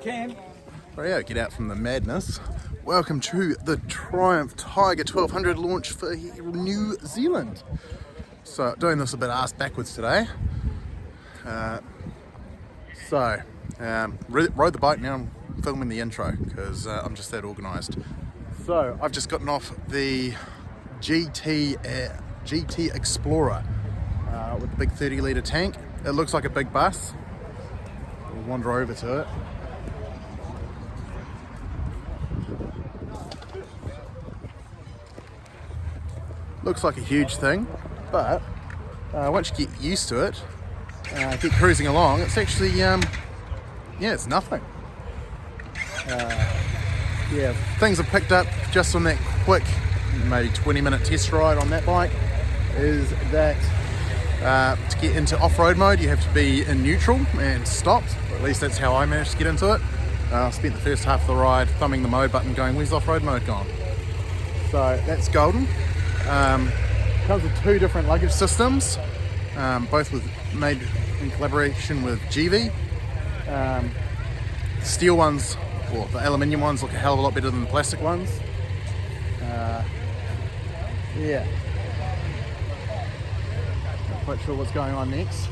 Can. Rightio, get out from the madness. Welcome to the Triumph Tiger 1200 launch for New Zealand. So, doing this a bit ass backwards today. Rode the bike, now I'm filming the intro because I'm just that organised. So, I've just gotten off the GT Explorer with the big 30 litre tank. It looks like a big bus. We'll wander over to it. Looks like a huge thing, but once you get used to it, keep cruising along, it's actually, it's nothing. Things I've picked up just on that quick, maybe 20-minute test ride on that bike is that to get into off-road mode, you have to be in neutral and stopped. At least that's how I managed to get into it. I spent the first half of the ride thumbing the mode button going, where's off-road mode gone? So that's golden. Comes with two different luggage systems, both made in collaboration with GV. The steel ones, or the aluminium ones, look a hell of a lot better than the plastic ones. Not quite sure what's going on next.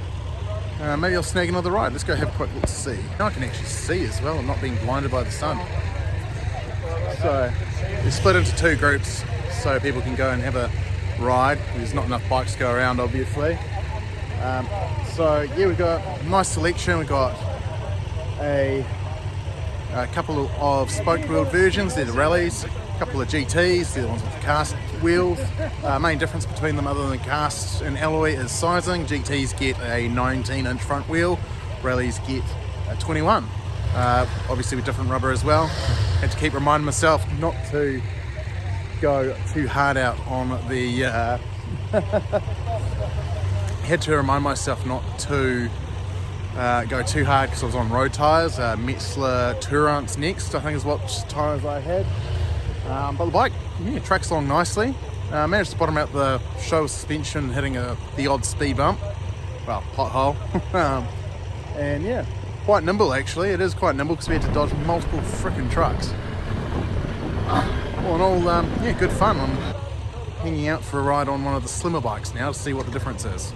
Maybe I'll snag another ride. Let's go have a quick look to see. Now I can actually see as well. I'm not being blinded by the sun. So we split into two groups so people can go and have a ride. There's not enough bikes to go around, obviously. We've got a nice selection. We've got a couple of spoked wheeled versions. They're the rallies. A couple of GTs. They're the ones with the cast wheels. Main difference between them, other than cast and alloy, is sizing. GTs get a 19-inch front wheel. Rallies get a 21. Obviously with different rubber as well. Had to keep reminding myself not to go too hard out on the had to remind myself not to go too hard because I was on road tyres. Metzeler Tourance Next, I think is what tyres I had. But the bike tracks along nicely. Managed to bottom out the show suspension, hitting the odd speed bump, well, pothole. And quite nimble actually. It is quite nimble because we had to dodge multiple frickin' trucks. All in all, good fun. I'm hanging out for a ride on one of the slimmer bikes now to see what the difference is.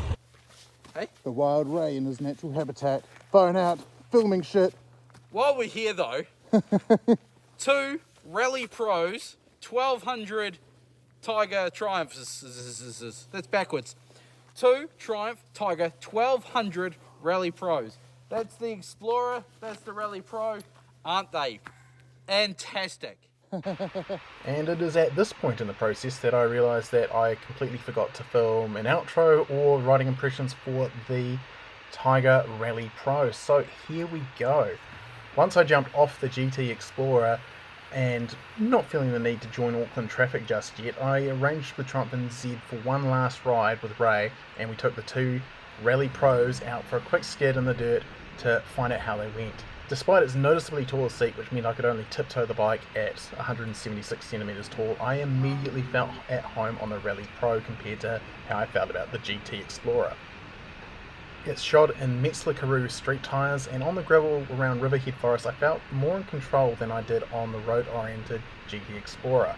Hey? The wild ray in his natural habitat, phone out, filming shit. While we're here though, two Rally Pros 1200 Tiger Triumphs. That's backwards. Two Triumph Tiger 1200 Rally Pros. That's the Explorer, that's the Rally Pro. Aren't they fantastic? And it is at this point in the process that I realised that I completely forgot to film an outro or riding impressions for the Tiger Rally Pro. So here we go. Once I jumped off the GT Explorer and not feeling the need to join Auckland traffic just yet, I arranged with Triumph NZ for one last ride with Ray, and we took the two Rally Pros out for a quick skid in the dirt to find out how they went. Despite its noticeably taller seat, which meant I could only tiptoe the bike at 176 centimeters tall, I immediately felt at home on the Rally Pro compared to how I felt about the GT Explorer. It's shod in Metzeler Karoo street tyres, and on the gravel around Riverhead Forest I felt more in control than I did on the road-oriented GT Explorer.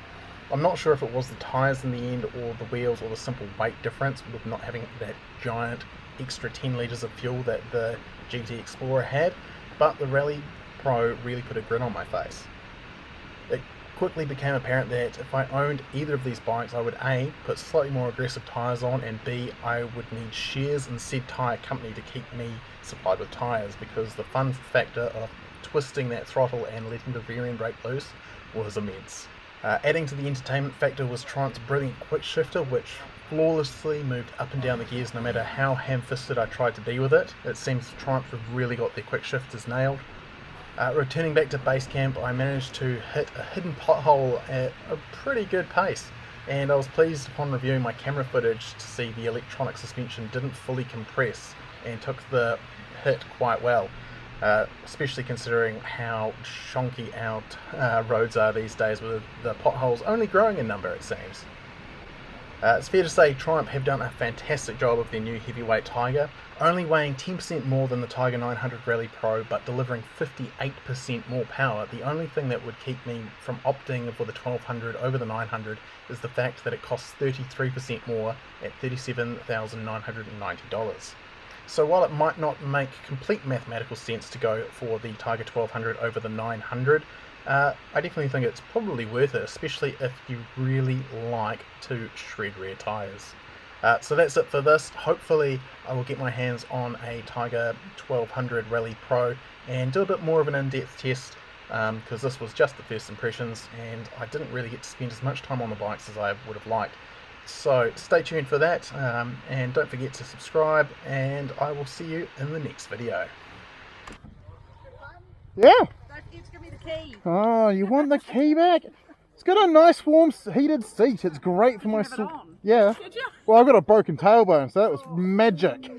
I'm not sure if it was the tyres in the end, or the wheels, or the simple weight difference with not having that giant extra 10 litres of fuel that the GT Explorer had, but the Rally Pro really put a grin on my face. It quickly became apparent that if I owned either of these bikes, I would A, put slightly more aggressive tyres on, and B, I would need shares in said tyre company to keep me supplied with tyres, because the fun factor of twisting that throttle and letting the rear end brake loose was immense. Adding to the entertainment factor was Triumph's brilliant quick shifter, which flawlessly moved up and down the gears no matter how ham-fisted I tried to be with it. It seems Triumph have really got their quick shifters nailed. Returning back to base camp, I managed to hit a hidden pothole at a pretty good pace, and I was pleased upon reviewing my camera footage to see the electronic suspension didn't fully compress and took the hit quite well, especially considering how shonky out roads are these days, with the potholes only growing in number, it seems. It's fair to say Triumph have done a fantastic job of their new heavyweight Tiger, only weighing 10% more than the Tiger 900 Rally Pro but delivering 58% more power. The only thing that would keep me from opting for the 1200 over the 900 is the fact that it costs 33% more at $37,990. So while it might not make complete mathematical sense to go for the Tiger 1200 over the 900, I definitely think it's probably worth it, especially if you really like to shred rear tyres. So that's it for this. Hopefully I will get my hands on a Tiger 1200 Rally Pro and do a bit more of an in-depth test, because this was just the first impressions and I didn't really get to spend as much time on the bikes as I would have liked. So stay tuned for that, and don't forget to subscribe, and I will see you in the next video. Yeah. Don't forget to give me the key. Oh, you want the key back? It's got a nice warm heated seat. It's great for my Have it on? Yeah. Did you? Well, I've got a broken tailbone, so that was magic.